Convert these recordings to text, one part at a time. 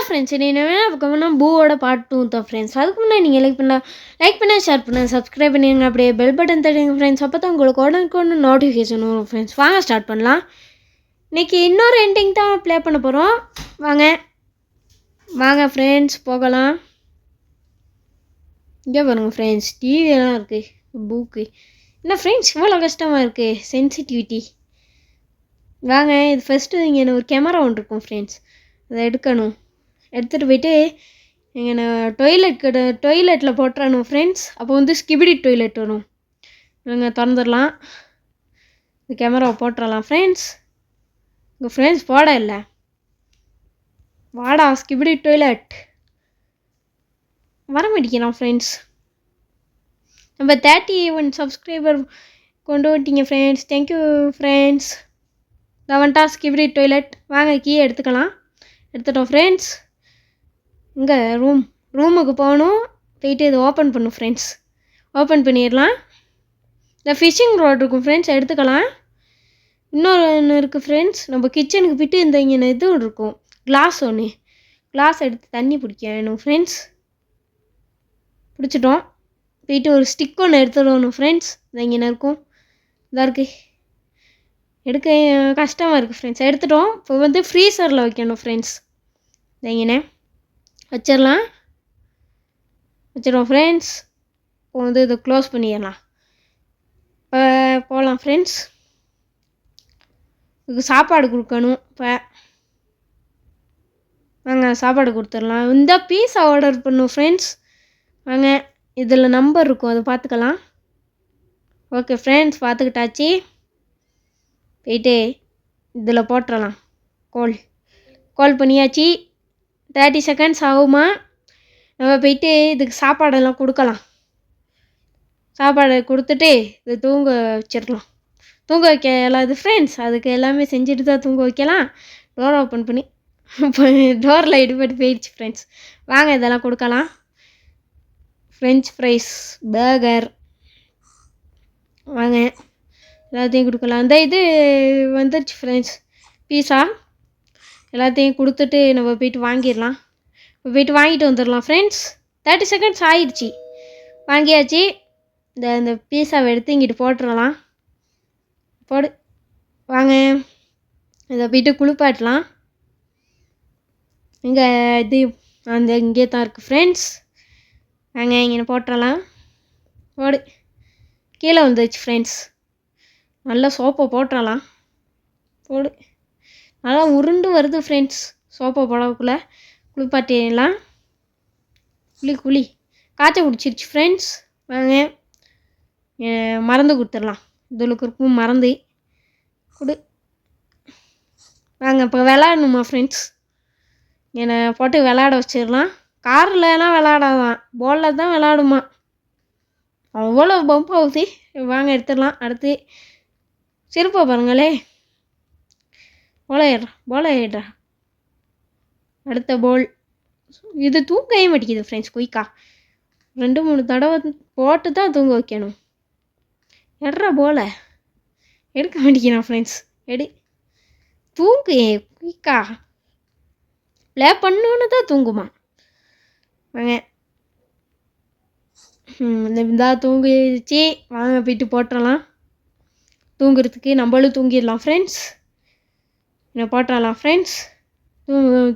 Friends என்ன வேணால் பூவோட பார்ட் 2 தான் ஃப்ரெண்ட்ஸ். அதுக்கு முன்னாடி நீங்கள் லைக் பண்ண ஷேர் பண்ண சப்ஸ்கிரைப் பண்ணிடுங்க. அப்படியே பெல் பட்டன் தட்டுங்க ஃப்ரெண்ட்ஸ். அப்போ தான் உங்களுக்கு உடனுக்குன்னு நோட்டிஃபிகேஷன் வரும் ஃப்ரெண்ட்ஸ். வாங்க ஸ்டார்ட் பண்ணலாம். இன்றைக்கி இன்னொரு எண்டிங் தான் ப்ளே பண்ண போகிறோம். வாங்க ஃப்ரெண்ட்ஸ் போகலாம். இங்கே பாருங்கள் ஃப்ரெண்ட்ஸ், டிவியெல்லாம் இருக்குது, புக்கு. என்ன ஃப்ரெண்ட்ஸ் இவ்வளோ கஷ்டமாக இருக்குது, சென்சிட்டிவிட்டி. வாங்க, இது ஃபஸ்ட்டு இங்கே ஒரு கேமரா ஒன்று இருக்கும் ஃப்ரெண்ட்ஸ், அதை எடுக்கணும். எடுத்துகிட்டு போயிட்டு இங்கே டொய்லெட்டில் போட்டுறணும் ஃப்ரெண்ட்ஸ். அப்போ வந்து ஸ்கிபிடி டொய்லெட் வரும். நாங்கள் திறந்துடலாம், இந்த கேமராவை போட்டுடலாம் ஃப்ரெண்ட்ஸ். இங்கே ஃப்ரெண்ட்ஸ் போட இல்லை, வாடா ஸ்கிபிடி டொய்லெட் வர மாட்டேங்கிறான் ஃப்ரெண்ட்ஸ். நம்ம 31 சப்ஸ்கிரைபர் கொண்டு வந்துட்டீங்க ஃப்ரெண்ட்ஸ், தேங்க்யூ ஃப்ரெண்ட்ஸ். நான் வந்துட்டா ஸ்கிபிடி டொய்லெட். வாங்க கீ எடுத்துக்கலாம். எடுத்துட்டோம் ஃப்ரெண்ட்ஸ். இங்கே ரூமுக்கு போகணும். போயிட்டு இதை ஓப்பன் பண்ணும் ஃப்ரெண்ட்ஸ். ஓப்பன் பண்ணிடலாம். இந்த ஃபிஷ்ஷிங் ரோட் இருக்கும் ஃப்ரெண்ட்ஸ், எடுத்துக்கலாம். இன்னொரு ஒன்று இருக்குது ஃப்ரெண்ட்ஸ், நம்ம கிச்சனுக்கு போய்ட்டு இந்த இங்கே இது ஒன்று இருக்கும், கிளாஸ் எடுத்து தண்ணி பிடிக்க வேணும் ஃப்ரெண்ட்ஸ். பிடிச்சிட்டோம். போயிட்டு ஒரு ஸ்டிக் ஒன்று எடுத்துடணும் ஃப்ரெண்ட்ஸ். இந்த இங்கே இருக்கும், இதாக இருக்குது, எடுக்க கஷ்டமாக இருக்குது ஃப்ரெண்ட்ஸ். எடுத்துட்டோம். இப்போ வந்து ஃப்ரீசரில் வைக்கணும் ஃப்ரெண்ட்ஸ். இந்த இங்கே வச்சிடலாம். வச்சிடுவோம் ஃப்ரெண்ட்ஸ். இப்போ வந்து இதை க்ளோஸ் பண்ணிடலாம். இப்போ போகலாம் ஃப்ரெண்ட்ஸ். இதுக்கு சாப்பாடு கொடுக்கணும். இப்போ வாங்க சாப்பாடு கொடுத்துடலாம். இந்த பீஸா ஆர்டர் பண்ணும் ஃப்ரெண்ட்ஸ். வாங்க, இதில் நம்பர் இருக்கும், அதை பார்த்துக்கலாம். ஓகே ஃப்ரெண்ட்ஸ், பார்த்துக்கிட்டாச்சு. போயிட்டு இதில் போட்டுடலாம். கால் பண்ணியாச்சு. 30 செகண்ட்ஸ் ஆகுமா. நம்ம போயிட்டு இதுக்கு சாப்பாடெல்லாம் கொடுக்கலாம். சாப்பாடு கொடுத்துட்டு இது தூங்க வச்சிடலாம். தூங்க வைக்கலாம் இது ஃப்ரெண்ட்ஸ். அதுக்கு எல்லாமே செஞ்சுட்டு தான் தூங்க வைக்கலாம். டோர் ஓப்பன் பண்ணி டோரில் இடிபட்டு போயிடுச்சு ஃப்ரெண்ட்ஸ். வாங்க இதெல்லாம் கொடுக்கலாம். ஃப்ரெஞ்ச் ஃப்ரைஸ், பர்கர், வாங்க எல்லாத்தையும் கொடுக்கலாம். அந்த இது வந்துடுச்சு ஃப்ரெண்ட்ஸ், பீஸா. எல்லாத்தையும் கொடுத்துட்டு நம்ம போயிட்டு வாங்கிடலாம். இப்போ போயிட்டு வாங்கிட்டு வந்துடலாம் ஃப்ரெண்ட்ஸ். 30 செகண்ட்ஸ் ஆயிடுச்சு. வாங்கியாச்சு. இந்த பீஸாவை எடுத்து இங்கிட்டு போட்டுடலாம். வாங்க இதை போயிட்டு குளிப்பாட்டலாம். இங்கே இது இங்கே தான் இருக்குது ஃப்ரெண்ட்ஸ். வாங்க இங்கே போட்டுடலாம். கீழே வந்துடுச்சு ஃப்ரெண்ட்ஸ். நல்லா சோப்பை போட்டுடலாம். நல்லா உருண்டு வருது ஃப்ரெண்ட்ஸ். சோப்பை போடக்குள்ளே குளிப்பாட்டிடலாம். குளி காய்ச்சல் பிடிச்சிருச்சு ஃப்ரெண்ட்ஸ். வாங்க மருந்து கொடுத்துடலாம். இதுக்கு இருக்கும் மருந்து வாங்க இப்போ விளாடணுமா ஃப்ரெண்ட்ஸ். என்னை போட்டு விளாட வச்சிடலாம். கார்லலாம் விளாடாதான், பாலில் தான் விளாடுமா. அவ்வளோ பம்ப் ஆகுது. வாங்க எடுத்துடலாம். அடுத்து சிறப்பாக பாருங்களே, போல ஏடுறா. அடுத்த போல் இது தூங்கவே மாட்டேங்குது ஃப்ரெண்ட்ஸ். குயிக்கா 2-3 தடவை போட்டு தான் தூங்க வைக்கணும். எடுறா போல எடுக்க மாட்டேங்கிறான் ஃப்ரெண்ட்ஸ். தூங்கு குயிக்கா. ப்ளே பண்ணோன்னு தான் தூங்குமா. வாங்க இந்தா தூங்கிடுச்சு. வாங்க போயிட்டு போட்டுடலாம். தூங்குறதுக்கு நம்மளும் தூங்கிடலாம் ஃப்ரெண்ட்ஸ். என்ன போட்டுடலாம் ஃப்ரெண்ட்ஸ்.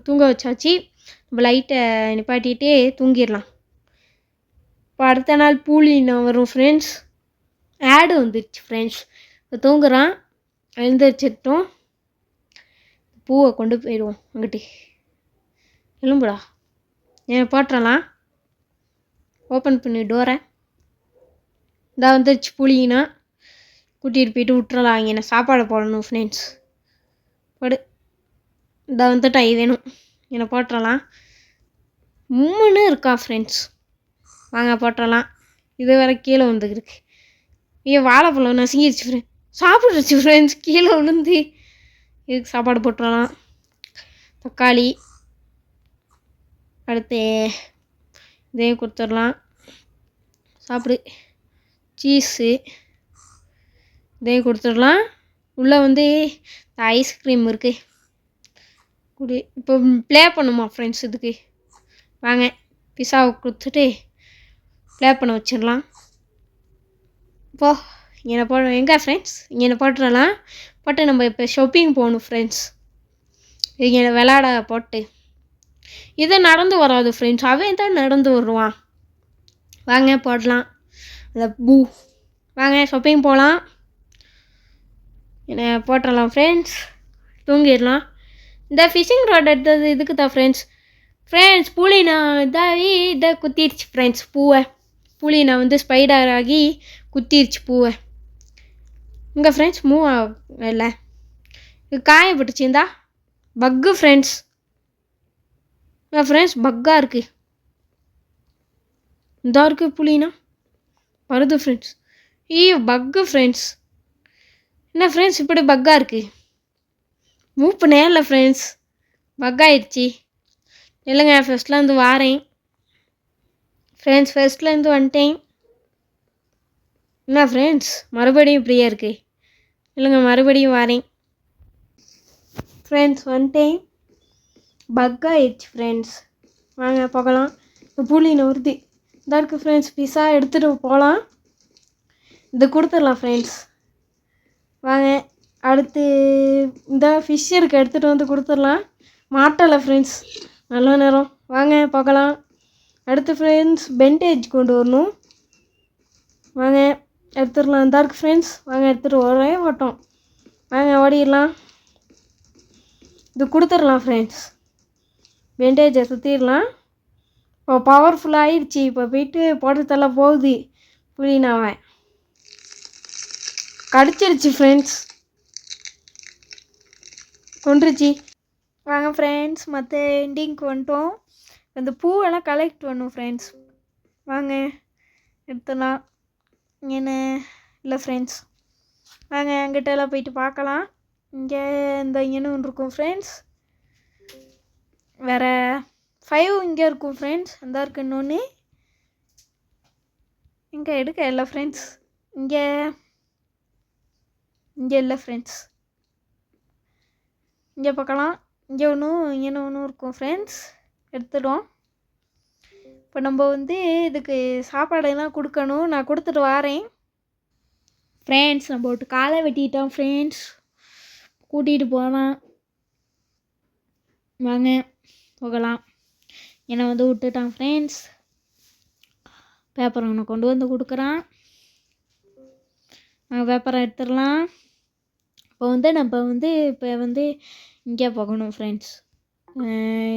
தூங்க வச்சாச்சு. நம்ம லைட்டை நிப்பாட்டிகிட்டே தூங்கிடலாம். இப்போ அடுத்த நாள் பூலின்னு வரும் ஃப்ரெண்ட்ஸ். ஆடு வந்துடுச்சு ஃப்ரெண்ட்ஸ். இப்போ தூங்குறான், எழுந்திரிச்சிட்டோம். பூவை கொண்டு போயிடுவோம் அங்கிட்டு. எலும்புடா ஏன் போட்டுடலாம். ஓப்பன் பண்ணி டோரை. இந்தா வந்துடுச்சு புளினா. கூட்டிகிட்டு போயிட்டு விட்டுறலாம். இங்கே சாப்பாடு போடணும் ஃப்ரெண்ட்ஸ். இந்தா வந்துட்டா வேணும். என்னை போட்டுடலாம். மும்முன்னு இருக்கா ஃப்ரெண்ட்ஸ். வாங்க போட்டுடலாம். இது வேறு கீழே வந்துருக்கு. வாழைப்பழம் நசுங்கிடுச்சு ஃப்ரெண்ட்ஸ். சாப்பிட்ருச்சு ஃப்ரெண்ட்ஸ், கீழே விழுந்து. இதுக்கு சாப்பாடு போட்டுடலாம். தக்காளி அடுத்து இதையும் கொடுத்துடலாம். சாப்பிடு. சீஸு இதையும் கொடுத்துடலாம். உள்ளே வந்து ஐஸ்கிரீம் இருக்குது, இப்போ ப்ளே பண்ணுமா ஃப்ரெண்ட்ஸ் இதுக்கு வாங்க பிஸாவை கொடுத்துட்டு ப்ளே பண்ண வச்சிடலாம் இப்போ இங்கே எங்கே ஃப்ரெண்ட்ஸ் இங்கே போட்டுடலாம் போட்டு நம்ம இப்போ ஷாப்பிங் போகணும் ஃப்ரெண்ட்ஸ் இங்கே விளாட போட்டு இது நடந்து வராது ஃப்ரெண்ட்ஸ் அவன் தான் நடந்து வருவான் வாங்க போடலாம் அந்த வாங்க ஷாப்பிங் போகலாம் என்ன போட்டுடலாம் ஃப்ரெண்ட்ஸ் தூங்கிடலாம் இந்த ஃபிஷிங் ராட் எடுத்தது இதுக்கு தான் ஃப்ரெண்ட்ஸ் புளி நான் இதை குத்திடுச்சு ஃப்ரெண்ட்ஸ் புளி நான் வந்து ஸ்பைடர் ஆகி குத்திடுச்சு பூவை இங்கே ஃப்ரெண்ட்ஸ் மூவ் இல்லை இது காயப்பட்டுச்சு இந்தா பக்கு ஃப்ரெண்ட்ஸ் பக்காக இருக்குது இந்த இருக்குது புளினா வருது ஃப்ரெண்ட்ஸ் பக்கு ஃப்ரெண்ட்ஸ் என்ன ஃப்ரெண்ட்ஸ் இப்படி பக்காக இருக்குது மூவ் பண்ணே இல்லை ஃப்ரெண்ட்ஸ் பக்காயிடுச்சு இல்லைங்க ஃபஸ்ட்லேருந்து வாரேன் ஃப்ரெண்ட்ஸ் ஃபஸ்ட்லேருந்து வந்துட்டேன் என்ன ஃப்ரெண்ட்ஸ் மறுபடியும் இப்படியே இருக்குது இல்லைங்க மறுபடியும் வாரேன் ஃப்ரெண்ட்ஸ் வந்துட்டேன் பக்காயிடுச்சு ஃப்ரெண்ட்ஸ் வாங்க போகலாம் இப்போ புளின்னு வருது இதாக இருக்குது ஃப்ரெண்ட்ஸ் பிஸா எடுத்துகிட்டு போகலாம் இது கொடுத்துடலாம் ஃப்ரெண்ட்ஸ் வாங்க அடுத்து இந்த ஃபிஷ் இருக்குது எடுத்துகிட்டு வந்து கொடுத்துடலாம் மாட்டலை ஃப்ரெண்ட்ஸ் நல்ல நேரம் வாங்க போகலாம் அடுத்து ஃப்ரெண்ட்ஸ் பெண்டேஜ் கொண்டு வரணும் வாங்க எடுத்துடலாம் இந்த இருக்குது ஃப்ரெண்ட்ஸ் வாங்க எடுத்துகிட்டு ஒரே ஓட்டம் வாங்க ஓடிடலாம் இது கொடுத்துடலாம் ஃப்ரெண்ட்ஸ் பெண்டேஜை சுற்றிடலாம் இப்போ பவர்ஃபுல்லாக ஆயிடுச்சு இப்போ போயிட்டு போடுறதெல்லாம் போகுது புளினாவை கடிச்சிருச்சு ஃப்ரெண்ட்ஸ் கொண்டுருச்சு வாங்க ஃப்ரெண்ட்ஸ் மற்ற எண்டிங்க்கு வந்துட்டோம் அந்த பூவெல்லாம் கலெக்ட் பண்ணும் ஃப்ரெண்ட்ஸ் வாங்க எடுத்துடலாம் என்ன இல்லை ஃப்ரெண்ட்ஸ் வாங்க அங்கிட்டெல்லாம் போயிட்டு பார்க்கலாம் இங்கே இந்த இங்கேன்னு ஒன்று இருக்கும் ஃப்ரெண்ட்ஸ் வேறு 5 இங்கே இருக்கும் ஃப்ரெண்ட்ஸ் அந்த இருக்குது இன்னொன்று இங்கே எடுக்க இல்லை ஃப்ரெண்ட்ஸ் இங்கே இல்லை ஃப்ரெண்ட்ஸ் இங்கே பார்க்கலாம் இங்கே ஒன்று இருக்கும் ஃப்ரெண்ட்ஸ் எடுத்துடும் இப்போ நம்ம வந்து இதுக்கு சாப்பாடெல்லாம் கொடுக்கணும் நான் கொடுத்துட்டு வாரேன் ஃப்ரெண்ட்ஸ் நம்ம விட்டு காலை வெட்டிட்டோம் ஃப்ரெண்ட்ஸ் கூட்டிகிட்டு போகலாம் வாங்க போகலாம் என்னை வந்து விட்டுட்டான் ஃப்ரெண்ட்ஸ் பேப்பர் ஒன்று கொண்டு வந்து கொடுக்குறான் நாங்கள் பேப்பரை எடுத்துடலாம் இப்போ வந்து நம்ம வந்து இப்போ வந்து இங்கே போகணும் ஃப்ரெண்ட்ஸ்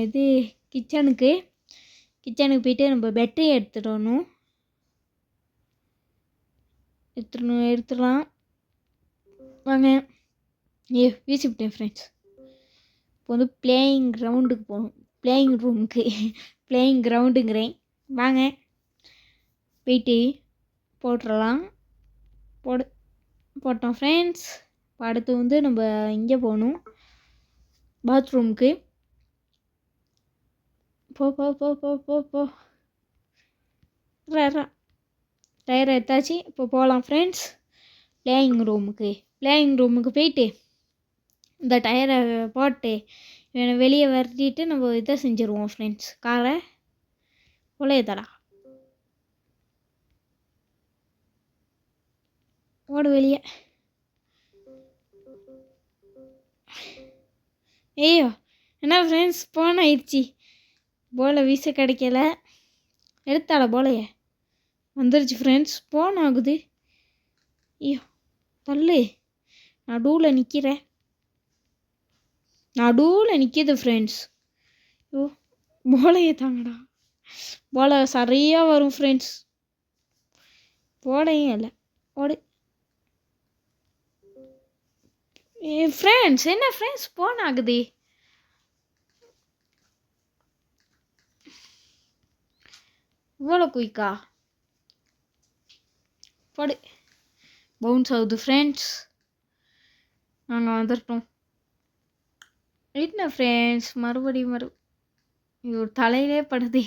இது கிச்சனுக்கு போயிட்டு நம்ம பேட்டரி எடுத்துடணும் எடுத்துடலாம் வாங்க வீசிவிட்டேன் ஃப்ரெண்ட்ஸ் இப்போ வந்து பிளேயிங் கிரவுண்டுக்கு போகணும் பிளேயிங் ரூமுக்கு பிளேயிங் கிரவுண்டுங்கிறேன் வாங்க போயிட்டு போட்டுடலாம் போட்டோம் ஃப்ரெண்ட்ஸ் இப்போ அடுத்து வந்து நம்ம இங்கே போகணும் பாத்ரூமுக்கு போ டயர் எடுத்தாச்சு இப்போ போகலாம் ஃப்ரெண்ட்ஸ் பிளேயிங் ரூமுக்கு போயிட்டு இந்த டயரை போட்டு வெளியே வரட்டிட்டு நம்ம இதை செஞ்சுருவோம் ஃப்ரெண்ட்ஸ் காரை உலையதடா ஓடு வெளியே ஐயோ என்ன ஃப்ரெண்ட்ஸ் போன் ஆயிடுச்சு போலை வீச கிடைக்கல எடுத்தாட போலைய வந்துருச்சு ஃப்ரெண்ட்ஸ் போன் ஆகுது ஐயோ தள்ளு நடுவில் நிற்கிது ஃப்ரெண்ட்ஸ் ஐயோ போலையே தாங்கடா போலை சரியாக வரும் ஃப்ரெண்ட்ஸ் போலையும் இல்லை ஓடு ஃப்ரெண்ட்ஸ் என்ன ஃப்ரெண்ட்ஸ் போன் ஆகுது இவ்வளோ குயிக்கா போடு பவுன்ஸ் ஆகுது ஃப்ரெண்ட்ஸ் நாங்கள் வந்துட்டோம் என்ன ஃப்ரெண்ட்ஸ் மறுபடியும் ஐயோ தலையிலே படுது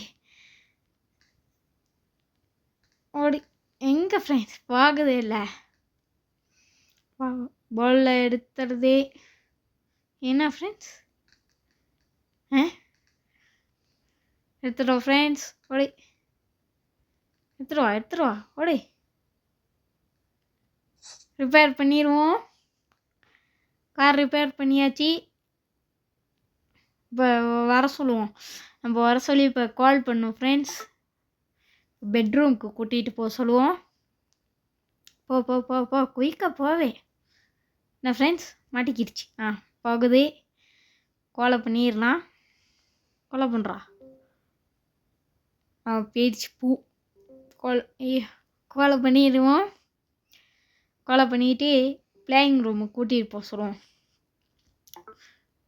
ஓடி எங்கே ஃப்ரெண்ட்ஸ் பார்க்குதே இல்லை பாலில் எடுத்துறதே என்ன ஃப்ரெண்ட்ஸ் ஆ எடுத்துடுவா ஃப்ரெண்ட்ஸ், ஓடி எடுத்துருவா ஓடி. ரிப்பேர் பண்ணிடுவோம். கார் ரிப்பேர் பண்ணியாச்சு. இப்போ வர சொல்லுவோம். நம்ம வர சொல்லி இப்போ கால் பண்ணுவோம் ஃப்ரெண்ட்ஸ். பெட்ரூம்க்கு கூட்டிகிட்டு போக சொல்லுவோம். போ போ போ போ குயிக்காக போவே. என்ன ஃப்ரெண்ட்ஸ் மாட்டிக்கிடுச்சு. போகுது. கோலை பண்ணிடலாம். கோலை பண்ணுறா. போயிடுச்சு பூ. கோலை பண்ணிடுவோம். கோலை பண்ணிட்டு பிளேயிங் ரூமுக்கு கூட்டிகிட்டு போக சொல்லுவோம்.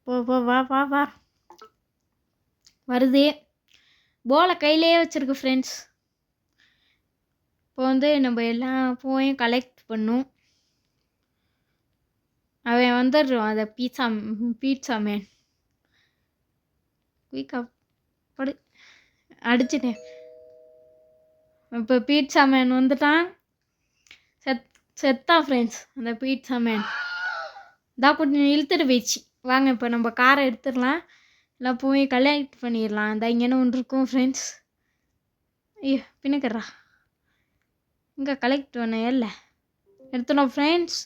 போ போ வா வா வா. வருது. போலை கையிலே வச்சுருக்கு ஃப்ரெண்ட்ஸ். இப்போ வந்து நம்ம எல்லா பூவையும் கலெக்ட் பண்ணும். அவன் வந்துடுறான். அதை பீட்சா மேன் குயிக்காக படு அடிச்சிட்டேன். இப்போ பீட்சா மேன் வந்துட்டான். செத்தான் ஃப்ரெண்ட்ஸ் அந்த பீட்சா மேன். தான் கொஞ்சம் இழுத்துட்டு போயிடுச்சு. வாங்க இப்போ நம்ம காரை எடுத்துடலாம். எல்லாம் பூவையும் கலெக்ட் பண்ணிடலாம். அந்த இங்கேன்னு ஒன்று இருக்கும் ஃப்ரெண்ட்ஸ். ஐயோ பின்னுக்கிறா. இங்கே கலெக்ட் பண்ண இல்லை எடுத்துனோம் ஃப்ரெண்ட்ஸ்.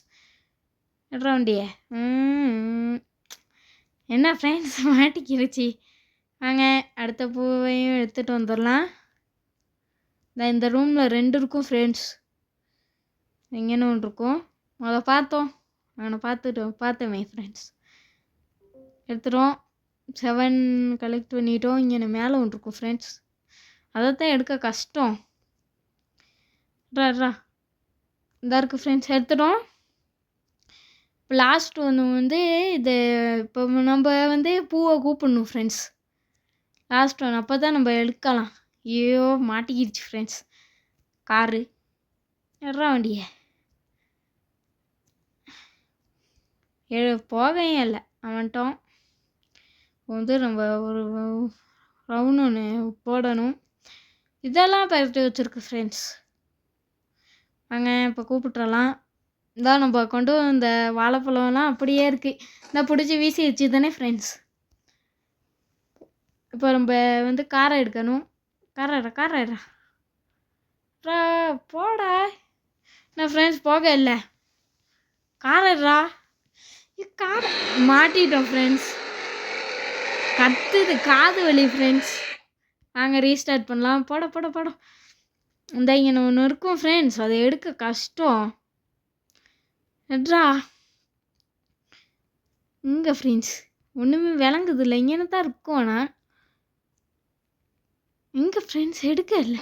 எடுற வண்டியை. என்ன ஃப்ரெண்ட்ஸ் மாட்டிக்கிடுச்சு. வாங்க அடுத்த பூவையும் எடுத்துகிட்டு வந்துடலாம். இந்த ரூமில் 2 இருக்கும் ஃப்ரெண்ட்ஸ். எங்கேன்னு ஒன்று இருக்கும். அதை பார்த்தோம். நான் பார்த்தோமே ஃப்ரெண்ட்ஸ். எடுத்துட்டோம். 7 கலெக்ட் பண்ணிட்டோம். இங்கே மேலே ஒன்று இருக்கும் ஃப்ரெண்ட்ஸ். அதைத்தான் எடுக்க கஷ்டம். இந்த இருக்குது ஃப்ரெண்ட்ஸ். எடுத்துட்டோம். இப்போ லாஸ்ட் ஒன்று வந்து இது. இப்போ நம்ம வந்து பூவை கூப்பிடணும் ஃப்ரெண்ட்ஸ். லாஸ்ட் ஒன்று அப்போ தான் நம்ம எடுக்கலாம். ஐயோ மாட்டிக்கிடுச்சு ஃப்ரெண்ட்ஸ் காரு. எடுறா வண்டியை. போகையும் இல்லை அவன்ட்டோம். வந்து நம்ம ஒரு ரவுண்ட் ஒன்று போடணும். இதெல்லாம் பயிர்த்து வச்சுருக்கு ஃப்ரெண்ட்ஸ். வாங்க இப்போ கூப்பிட்றலாம். இதான் நம்ம கொண்டு இந்த வாழைப்பழம்லாம் அப்படியே இருக்குது. இந்த பிடிச்சி வீசி வச்சு தானே ஃப்ரெண்ட்ஸ். இப்போ நம்ம வந்து காரை எடுக்கணும். காரை போடா. என்ன ஃப்ரெண்ட்ஸ் போக இல்லை. காரா காரை மாட்டிட்டோம் ஃப்ரெண்ட்ஸ். கத்துது காது வலி ஃப்ரெண்ட்ஸ். வாங்க ரீஸ்டார்ட் பண்ணலாம். போட இந்த இங்கே ஒன்று இருக்கும் ஃப்ரெண்ட்ஸ். அதை எடுக்க கஷ்டம். எட்ரா இங்கே ஃப்ரெண்ட்ஸ் ஒன்றுமே விளங்குது இல்லை. இங்கேன்னு தான் இருக்கும். ஆனால் இங்கே ஃப்ரெண்ட்ஸ் எடுக்க இல்லை.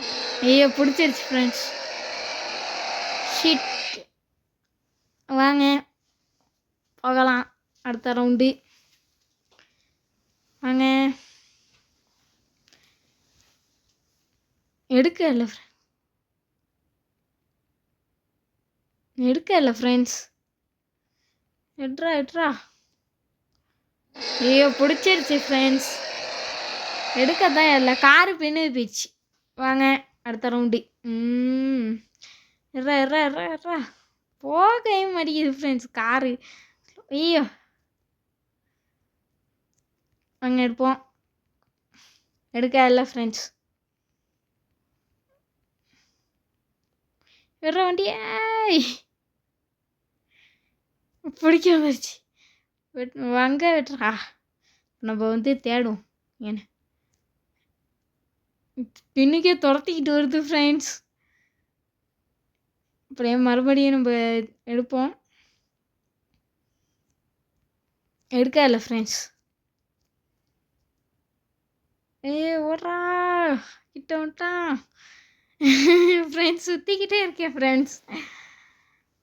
ஐயோ பிடிச்சிருச்சு ஃப்ரெண்ட்ஸ். ஷிட். வாங்க போகலாம் அடுத்த ரவுண்டு. வாங்க எடுக்க இல்லை ஃப்ரெண்ட்ஸ். எட்ரா ஐயோ பிடிச்சிருச்சு ஃப்ரெண்ட்ஸ். எடுக்க தான் இல்லை. காரு பின்னு போயிடுச்சு. வாங்க அடுத்த ரவுண்டு. எட்ரா போகையும் மாட்டேங்குது ஃப்ரெண்ட்ஸ் காரு. ஐயோ வாங்க எடுப்போம். எடுக்க இல்லை ஃப்ரெண்ட்ஸ். எட்ற வண்டி. பிடிக்க வந்துருச்சு. வாங்க வெட்டுறா. நம்ம வந்து தேடும். ஏன்னு பின்னுக்கே துரத்திக்கிட்டு வருது ஃப்ரெண்ட்ஸ். அப்படியே மறுபடியும் நம்ம எடுப்போம். எடுக்க இல்லை ஃப்ரெண்ட்ஸ். ஓடுறா கிட்ட வந்துட்டான் ஃப்ரெண்ட்ஸ். சுற்றிக்கிட்டே இருக்கேன் ஃப்ரெண்ட்ஸ்.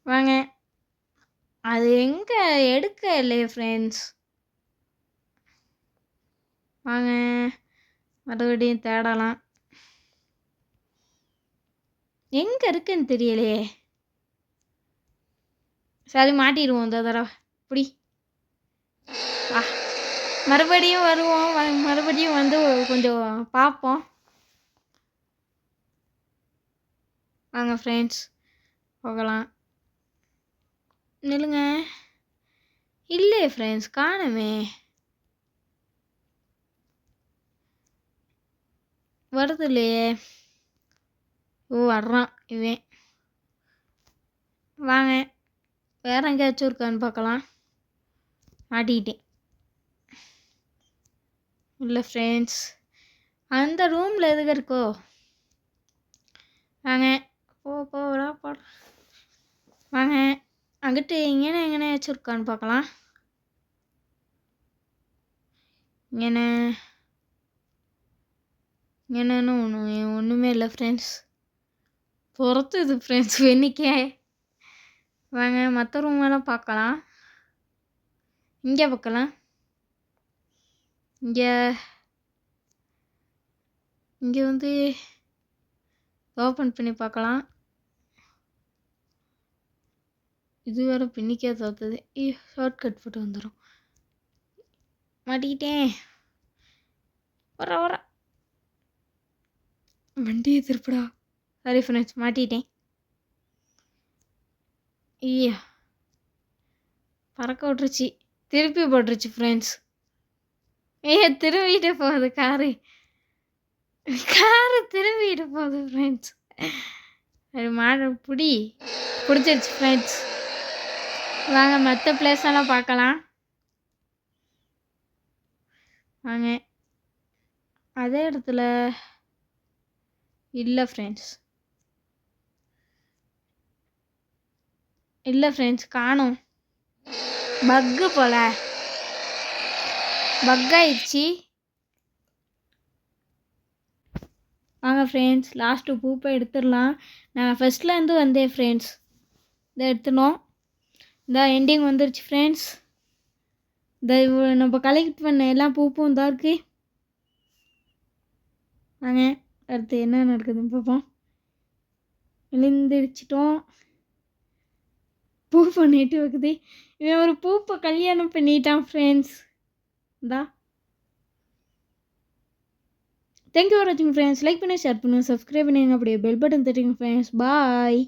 வாங்க அது எங்கே எடுக்க இல்லையே ஃப்ரெண்ட்ஸ். வாங்க மறுபடியும் தேடலாம். எங்கே இருக்குன்னு தெரியலையே. சரி மாட்டிடுவோம் இந்த தடவை. இப்படி மறுபடியும் வருவோம். மறுபடியும் வந்து கொஞ்சம் பார்ப்போம். வாங்க ஃப்ரெண்ட்ஸ் போகலாம். நில்லுங்க. இல்லையே ஃப்ரெண்ட்ஸ் காணுமே. வருது இல்லையே. ஓ வர்றான் இவன். வாங்க வேறு எங்கேயாச்சும் இருக்கான்னு பார்க்கலாம். மாட்டிக்கிட்டேன். இல்லை ஃப்ரெண்ட்ஸ், அந்த ரூமில் எதுக்கு இருக்கோ. வாங்க போடா போட. வாங்க அங்கிட்டு எங்கேயாச்சும் இருக்கான்னு பார்க்கலாம். என்னன்னு ஒன்றுமே இல்லை ஃப்ரெண்ட்ஸ். பொறுத்துது ஃப்ரெண்ட்ஸ் வெண்ணிக்கே. வாங்க மற்ற ரூமெல்லாம் பார்க்கலாம். இங்கே பார்க்கலாம். இங்கே வந்து ஓப்பன் பண்ணி பார்க்கலாம். இது வேறு பின்னிக்கே தோற்றுது. ஷார்ட்கட் போட்டு வந்துடும். மாட்டிக்கிட்டேன். வர வண்டியை திருப்படா. சாரி ஃப்ரெண்ட்ஸ், மாட்டிக்கிட்டேன். ஐயா பறக்க விட்டுருச்சு. திருப்பி போட்டுருச்சு ஃப்ரெண்ட்ஸ். திரும்பிட்டு போகுது காரு திரும்பிட்டு போகுது ஃப்ரெண்ட்ஸ். அது மாடு பிடிச்சிருச்சு ஃப்ரெண்ட்ஸ். வாங்க மற்ற பிளேஸ் எல்லாம் பார்க்கலாம். வாங்க அதே இடத்துல இல்லை ஃப்ரெண்ட்ஸ் காணோம். பக்கு போல பக்காயிடுச்சு. வாங்க ஃப்ரெண்ட்ஸ் லாஸ்ட்டு பூப்பை எடுத்துடலாம். நான் ஃபஸ்ட்லேருந்து வந்தேன் ஃப்ரெண்ட்ஸ். இதை எடுத்துனோம். இந்த எண்டிங் வந்துருச்சு ஃப்ரெண்ட்ஸ். இந்த நம்ம கலெக்ட் பண்ண எல்லா பூப்பும் தான் இருக்குது. வாங்க அடுத்து என்ன நடக்குதுன்னு பார்ப்போம். விழுந்துடிச்சிட்டோம். பூ பண்ணிட்டு வைக்குது. இவன் ஒரு பூப்பை கல்யாணம் பண்ணிட்டான் ஃப்ரெண்ட்ஸ். இந்தா தேங்க்யூ ஃபார் வாட்சிங் ஃப்ரெண்ட்ஸ். லைக் பண்ணி ஷேர் பண்ணுங்கள், சப்ஸ்கிரைப் பண்ணுங்க, அப்படியே பெல் பட்டன் தட்டுங்க ஃப்ரெண்ட்ஸ். பாய்.